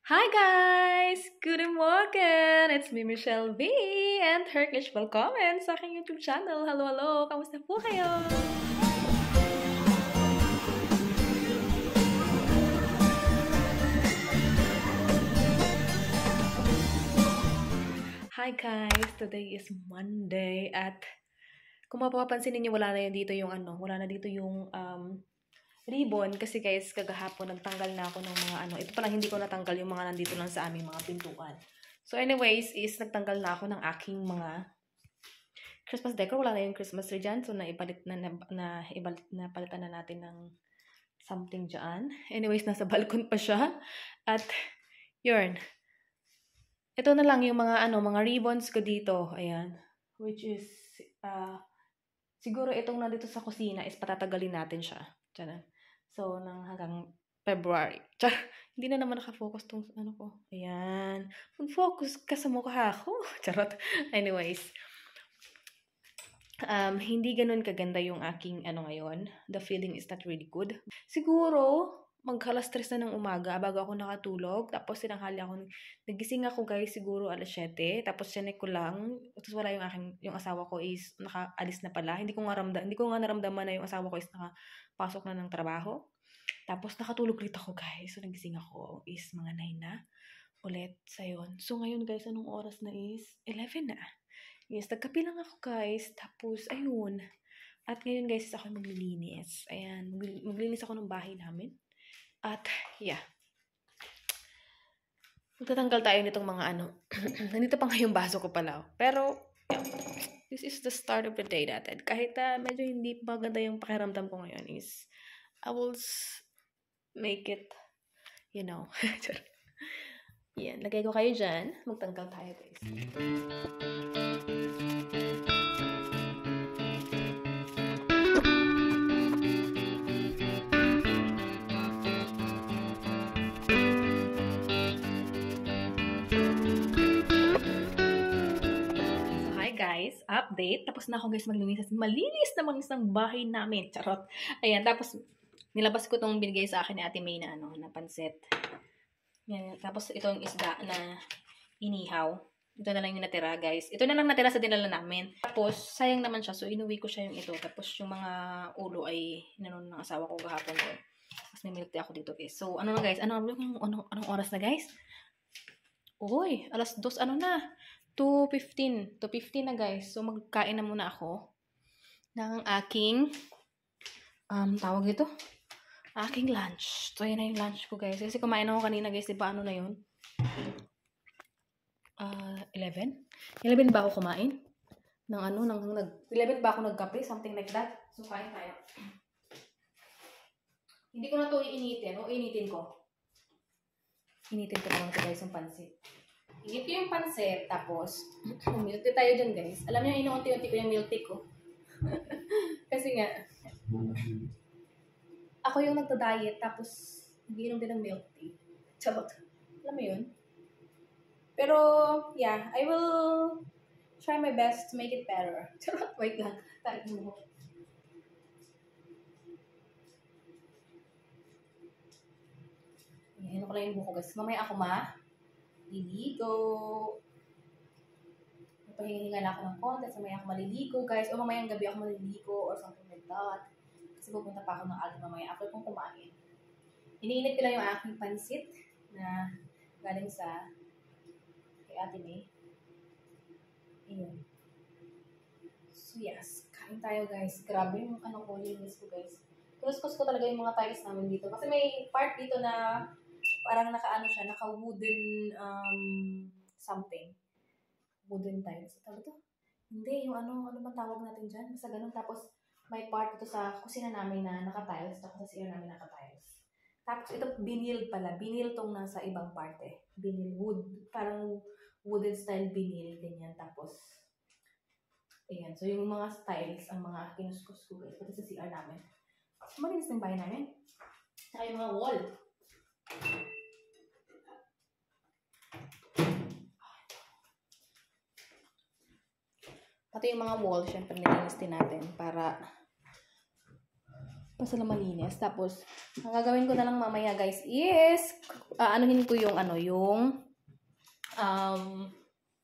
Hi guys! Guten Morgen! It's me, Michelle V. And Turkish welcome sa aking YouTube channel. Hello! Kamusta po kayo? Hi guys! Today is Monday at kung mapapansin niyo wala na dito yung ribbon kasi guys kagahapon nagtanggal na ako ng mga ito pa lang hindi ko natanggal yung mga nandito lang sa aming mga pintuan. So anyways is nagtanggal na ako ng aking mga Christmas decor. Wala na yung Christmas tree dyan. So palitan na natin ng something dyan. Anyways, nasa balkon pa siya. At yun. Ito na lang yung mga ribbons ko dito. Ayan. Which is siguro itong nandito sa kusina is patatagalin natin siya. Diyan. So, hanggang February. Char, hindi na naman nakafocus tong ko. Ayan. Mag-focus ka sa mukha ko. Charot. Anyways. Hindi ganun kaganda yung aking ngayon. The feeling is not really good. Siguro, magkalas 3 na ng umaga bago ako nakatulog. Tapos, nagising ako guys, siguro alas 7. Tapos, sinek ko lang. Tapos, wala yung asawa ko is nakaalis na pala. Hindi ko nga naramdaman na yung asawa ko is nakapasok na ng trabaho. Tapos, nakatulog ulit ako guys. So, nagising ako is mga 9 na. Ulit sa yun. So, ngayon guys, anong oras na is? 11 na. Yes, nagkape lang ako guys. Tapos, ayun. At ngayon guys, ako maglilinis. Ayan, maglilinis ako ng bahay namin. At, yeah. Magtatanggal tayo nitong mga nandito pa nga yung baso ko pala. Pero, yeah. This is the start of the day natin. Kahit medyo hindi maganda yung pakiramdam ko ngayon is, I will make it, Yan, lagay ko kayo dyan. Magtanggal tayo guys. Guys, update. Tapos na ako guys maglinis. Malinis naman isang bahay namin. Charot. Ayan, tapos nilabas ko tong binigay sa akin ni Ate May na na pansit. Yan, tapos ito yung isda na inihaw. Ito na lang yung natira guys. Ito na lang natira sa dinala namin. Tapos, sayang naman siya. So, inuwi ko siya yung ito. Tapos, yung mga ulo ay inanon ng asawa ko gahapon ko. Tapos, may milk tea ako dito guys. So, na guys? Anong oras na guys? Uy, alas 2 na? 2:15 na guys. So, magkain na muna ako ng aking tawag ito? Aking lunch. So, yan na yung lunch ko guys. Kasi kumain ako kanina guys. Diba na yun? 11? 11 ba ako kumain? 11 ba ako nagkape? Something like that. So, kain tayo. Hindi ko na ito iinitin. O, initin ko. Initin ko naman ito guys yung pansit. Init ko yung pansit, tapos, milk tea tayo dyan, guys. Alam niyo, inuunti-unti ko yung milk tea ko. Kasi nga, ako yung nagda-diet, tapos, nagiinom din ng milk tea. Charot. Alam mo yun? Pero, yeah, I will try my best to make it better. Charot, wait lang. Tarik mo. Ayan, ko lang yung buko, guys. Mamaya ako maliligo. Pahinga na ako ng konti, so mamaya ako maliligo, guys. O mamayang gabi ako maliligo or something like that. Kasi pupunta pa ako ng aga mamaya after kong kumain. Iniinit ko lang yung aking pansit na galing sa kay Ate May. Ayan. So yes, kain tayo guys. Grabe yung linis ko guys. Kuskus ko talaga yung mga tiles namin dito. Kasi may part dito na parang naka-wooden something. Wooden tiles. Tawag ito? Hindi, yung ano ba tawag natin dyan? Basta ganun. Tapos, may part ito sa kusina namin na naka-tiles. Tapos sa CR namin naka-tiles. Tapos, ito vinyl pala. Vinyl tong nasa ibang parte. Vinyl wood. Parang wooden style vinyl. Ganyan. Tapos, ayan. So, yung mga styles, ang mga kinuskus ko guys. Pati sa CR namin. Malinis ng bahay namin. Saka yung mga wall. Pati yung mga wall, syempre nilinis din natin para Basta lang malinis. Tapos, ang gagawin ko na lang mamaya guys is, anuhin ko yung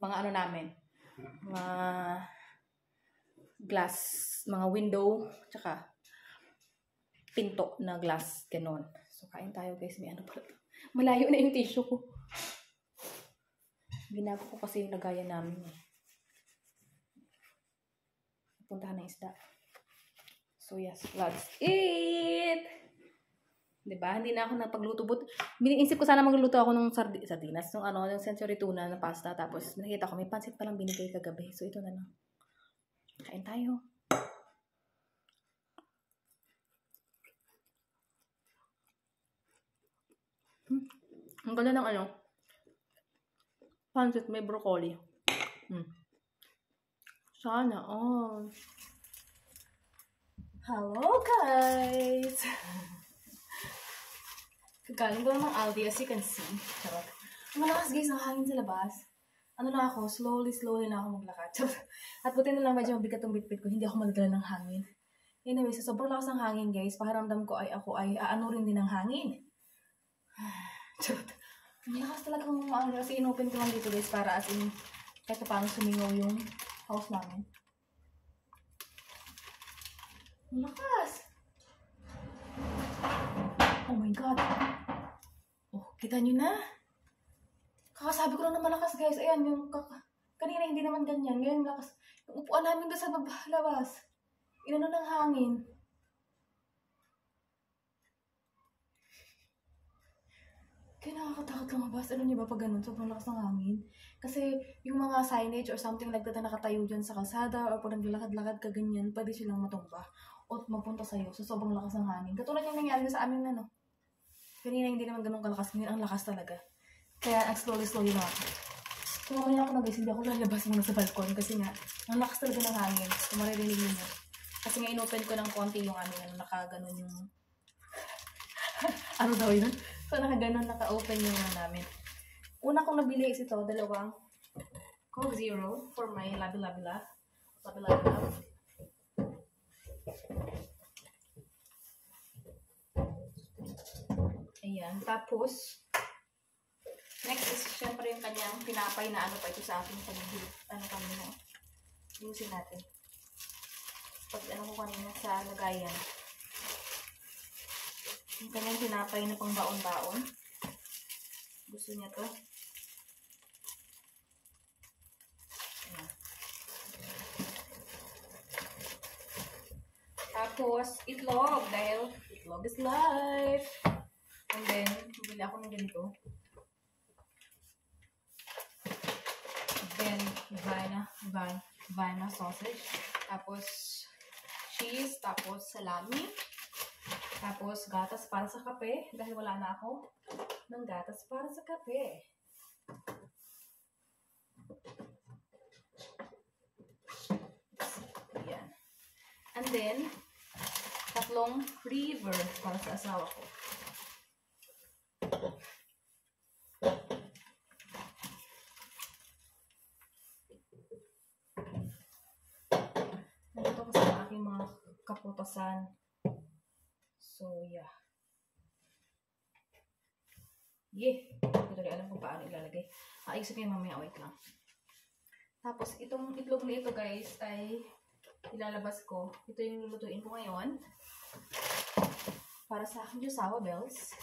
mga ano namin. Mga glass, mga window, tsaka pinto na glass, ganon. So, kain tayo guys. May ano pala. Malayo na yung tissue ko. Binago ko kasi yung lagayan namin. Puntahan ng isda. So, yes, let's eat! Diba? Hindi na ako nagpagluto. Iniisip ko sana magluto ako ng sardinas. Yung sensory tuna na pasta. Tapos, nakita ko, may pansit palang binigay kagabi. So, ito na lang. Kain tayo. Ang ganda ng pansit, may broccoli. Sana all. Hello guys! Kagaling ko lang ng Aldi as you can see. Charot. Malakas guys ang hangin sa labas. Ano na ako, slowly na ako maglakad. At buti na lang medyo mabigat ang bitbit ko, hindi ako madala ng hangin. Anyway, sa sobrang lakas ng hangin guys, pakiramdam ko ay ako ay aano rin din ng hangin. Charot. Malakas talaga ng hangin kasi inopen ko lang dito guys para as in kahit paano sumingaw yung house namin. Malakas! Oh my God! Oh, kita nyo na? Kakasabi ko lang na malakas guys. Ayan, yung kanina hindi naman ganyan. Ngayon lakas. Yung upuan namin doon sa labas. Inano ng hangin. Kaya nakakatakot lumabas. Alam niyo ba pag ganun, sobrang lakas ng hangin? Kasi yung mga signage or something like that na nakatayo dyan sa kalsada or pag naglalakad-lakad ka ganyan, pwede silang matumba o mapunta sa'yo. So, sobrang lakas ng hangin. Katulad yung nangyari sa amin kanina hindi naman ganun kalakas. Ngayon, ang lakas talaga. Kaya, slowly na ako. So, mamaya ako na guys, hindi ako lalabas muna sa balkon kasi nga, ang lakas talaga ng hangin. So, maririnig niyo. Kasi nga, inopen ko ng konti yung nakaganon yung ano daw yun? So, naka-open yung namin. Una kong nabili is ito, dalawang Coke Zero for my Labi-Labi Love. Ayan. Tapos, next is syempre yung kanyang tinapay na pa ito sa akin. Usin natin. Pag ko kanina sa lagayan. Yung kanyang tinapay na pang baon-baon. Gusto niya to. Ayan. Tapos, itlog. Dahil itlog is life. And then, bumili ako ng ganito. Then, Vienna sausage. Tapos, cheese. Tapos, salami. Tapos, gatas para sa kape. Dahil wala na ako ng gatas para sa kape. Ayan. And then, 3 river para sa asawa ko. Nandito kasi ang aking mga kaputasan. So, yeah. Hindi ko talaga alam kung paano ilalagay. Ayusin ko yung mamaya. Wait lang. Tapos, itong itlog na ito, guys, ay ilalabas ko. Ito yung lulutuin ko ngayon. Para sa akin yung sour bells.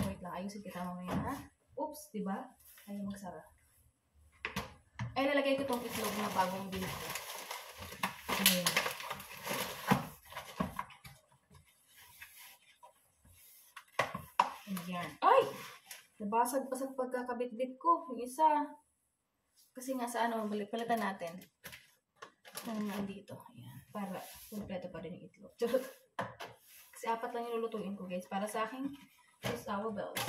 Wait lang. Ayusin kita mamaya, ha? Oops, diba? Ayaw magsara. Ay, lalagay ko itong itlog na bagong bili ko. Ayan. Ayan. Ay! Nabasag-basag pagkakabit-bit ko. Yung isa. Kasi nga sa palitan natin. Nandito. Ayan. Para kumpleto pa rin yung itlog. Kasi 4 lang yung lulutuin ko, guys. Para sa akin, yung sour bells.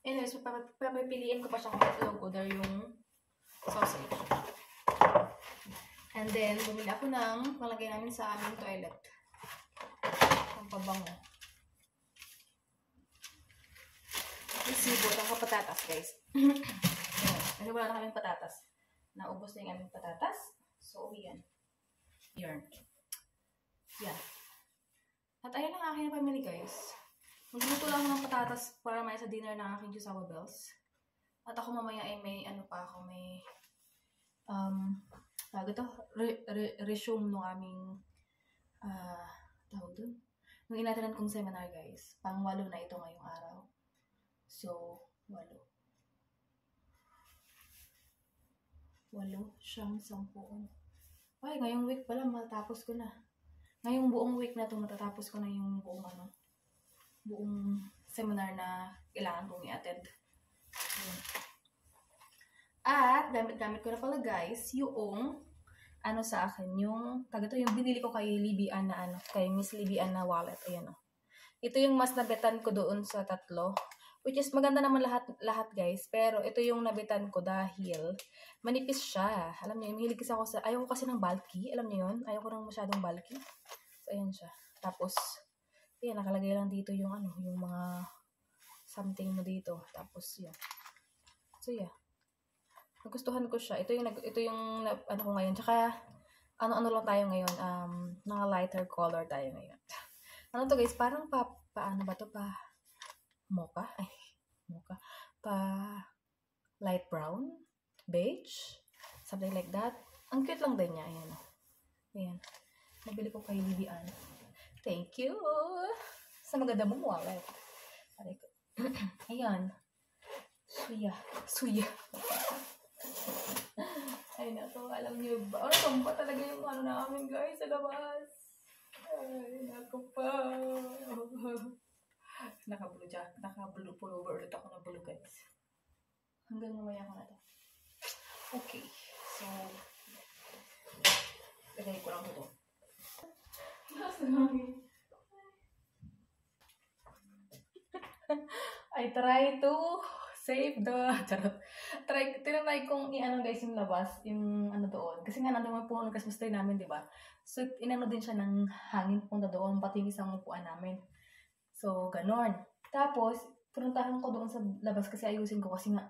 Anyways, papapiliin ko pa siya kung itlog ko there yung sausage. And then, bumili ako ng malagay namin sa aming toilet. Ang pabango. Isibot ang patatas, guys. Kasi wala na kaming patatas. Naubos na yung aming patatas. So, yan. Yan. Yan. At ayun ang aking pamili, guys. Magluto lang ng patatas para may sa dinner ng aking Jusawa Bells. At ako mamaya ay may ano pa ako, may resume ng aming tawag dun. Nung inatinan kong seminar, guys. Pang-8 na ito ngayong araw. So, 8. 8, 9, 10. Ay, ngayong week pala, matapos ko na. Ngayong buong week na ito, matatapos ko na yung buong seminar na kailangan kong i-attend. At, gamit ko na pala, guys, yung, sa akin, yung binili ko kay Libby Ann na, kay Miss Libby Ann na wallet. Ayan, o. Ito yung mas nabetan ko doon sa 3. Which is, maganda naman lahat, guys. Pero, ito yung nabitan ko dahil manipis siya. Alam niyo, mahilig kasi ako ayaw ko kasi ng bulky. Alam niyo yun? Ayaw ko ng masyadong bulky. So, ayan siya. Tapos, ayan, nakalagay lang dito yung yung mga something mo dito. Tapos, yan. So, yeah. Nagustuhan ko siya. Ito yung ko ngayon. Tsaka, ano lang tayo ngayon. Mga lighter color tayo ngayon. Ano to, guys? Parang paano ba to? Mocha? Ay, mocha. Light brown? Beige? Something like that. Ang cute lang din niya. Ayan. Ayan. Nabili ko kay Libby Ann. Thank you! Sa maganda mong wallet. Ayan. Suya. Ay, nato. Alam niyo ba? Tumba talaga yung namin, guys, sa labas. Ay, naku pa. Naka-blue pullover ulit ako na blue, guys. Hanggang mamaya ko na to. Okay. So, lagay ko lang ito. Nasa namin. I try to save the... Charot. Tinatry kong guys, yung labas. Yung doon. Kasi nga nandun po ang Christmas tree namin, di ba? So, din siya ng hangin punta doon. Pati yung isang upuan namin. So, ganon. Tapos, pinuntahan ko doon sa labas kasi ayusin ko kasi nga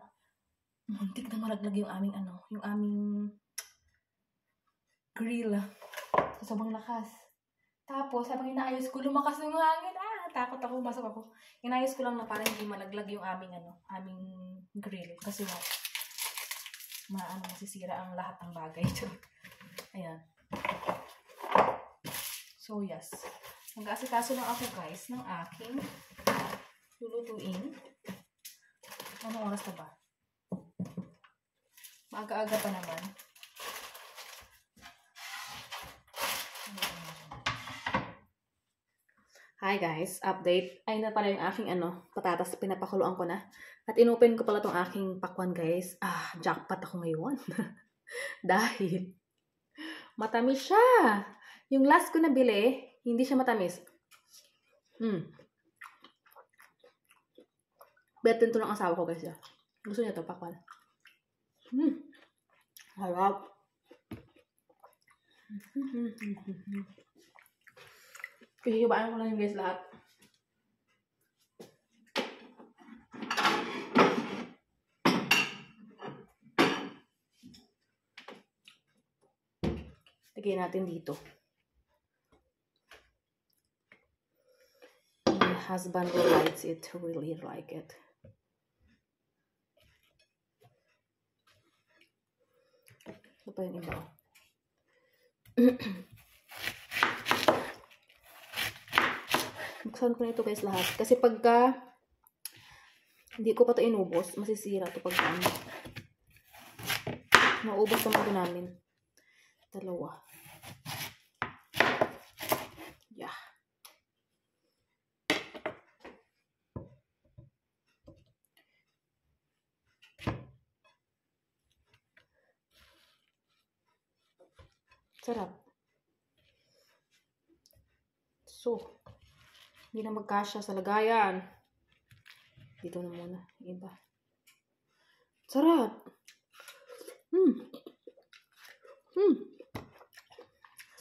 muntik na malaglag yung aming yung aming grill. So, sobrang lakas. Tapos, habang inaayos ko, lumakas yung hangin. Takot ako, masok ako. Inayos ko lang na parang hindi malaglag yung aming grill. Kasi nga, masisira ang lahat ng bagay. Ayan. So, yes. Nag-asikaso lang ako, guys, ng aking lulutuin. Anong oras na ba? Maaga-aga pa naman. Hi guys, update. Ayun na pala yung aking patatas. Pinapakuluan ko na. At inopen ko pala tong aking pakwan, guys. Jackpot ako ngayon. Dahil matamis siya. Yung last ko na bili, hindi siya matamis. Bet din to ng asawa ko, guys. Gusto niya to, pakwan. Harap. Pihibaan ko lang yung guys lahat. Lagyan natin dito. My husband likes it, really like it. Ito pa yung iba. Buksan ko na ito, guys, lahat. Kasi pagka hindi ko pa ito inubos, masisira ito pagka naubos naman ito namin. 2. Yeah. Sarap. So, hindi na magkasya sa lagayan. Dito na muna. Iba. Sarap.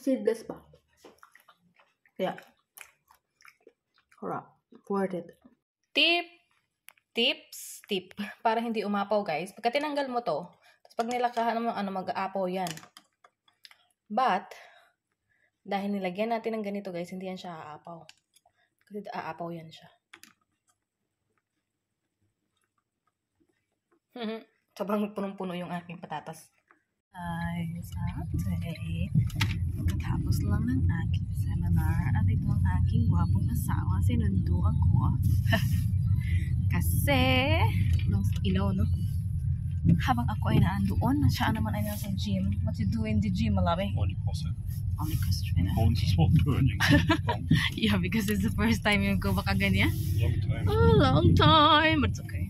Seedless pa. Kaya, Worth it. Tip, para hindi umapaw guys. Pagka tinanggal mo to, tapos pag nilakahan mo, mag-aapaw yan. But, dahil nilagyan natin ng ganito guys, hindi yan siya aapaw. Kasi aapaw yan siya. Sobrang punong-puno yung aking patatas. Guys, update. Pagkatapos lang ng aking seminar at ito ang aking gwapong asawa, sinundo ako. Kasi, walang ilaw, no? Habang ako ay naandoon, siya naman ay nasa gym. What you do in the gym, malabi? Only CrossFit. Only CrossFit. Bones is what burning. Yeah, because it's the first time you go back again, yeah? Long time. A long time, but it's okay.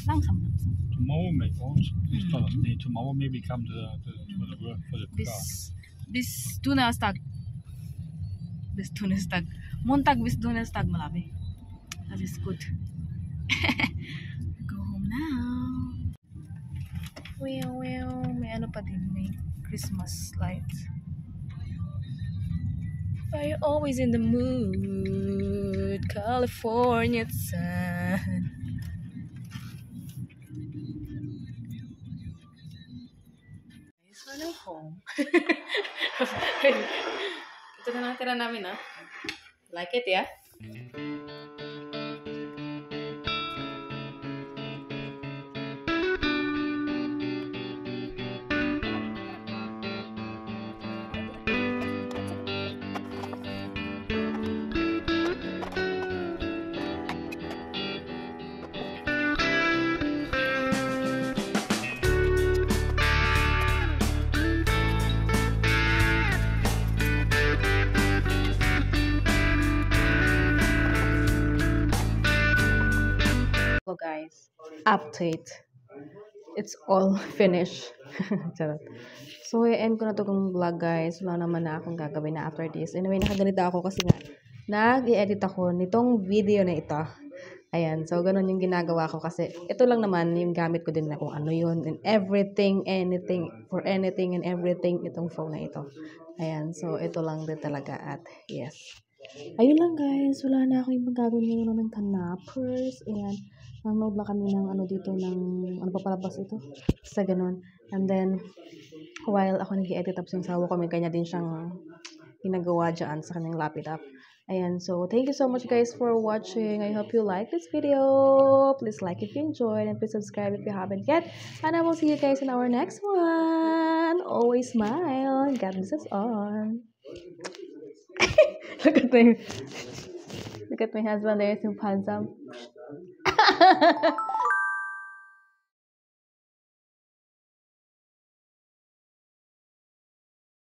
Langsam. Tomorrow, mate, bones. It's Thursday. Tomorrow, maybe come to the work for the class. Bis Donnerstag. Montag bis Donnerstag, malabi. That is good. Go home now. Well, may ano pa din, may Christmas lights. Are you always in the mood? California sun. Guys, home. Ito na natira namin, ah. Like it, yeah? So guys, update. It's all finished. Charot. So, i-end ko na to kung vlog guys. Wala naman na akong gagawin na after this. Anyway, nakaganito ako kasi nga, nag-i-edit ako nitong video na ito. Ayan, so ganun yung ginagawa ko kasi ito lang naman yung gamit ko din na kung ano yun and everything, anything, for anything and everything itong phone na ito. Ayan, so ito lang din talaga at yes. Ayun lang guys, wala na akong ibang gagawin ngayon ng kanapers. Ayan, nanood lang kami ng ano dito ng ano pa palabas ito. Sa ganun. And then, while ako nag-i-edit tapos yung sawa ko, may kanya din siyang ginagawa dyan sa kanyang laptop. Ayan, so thank you so much guys for watching. I hope you like this video. Please like if you enjoyed and please subscribe if you haven't yet. And I will see you guys in our next one. Always smile. God bless us all. Look at my husband there, so handsome.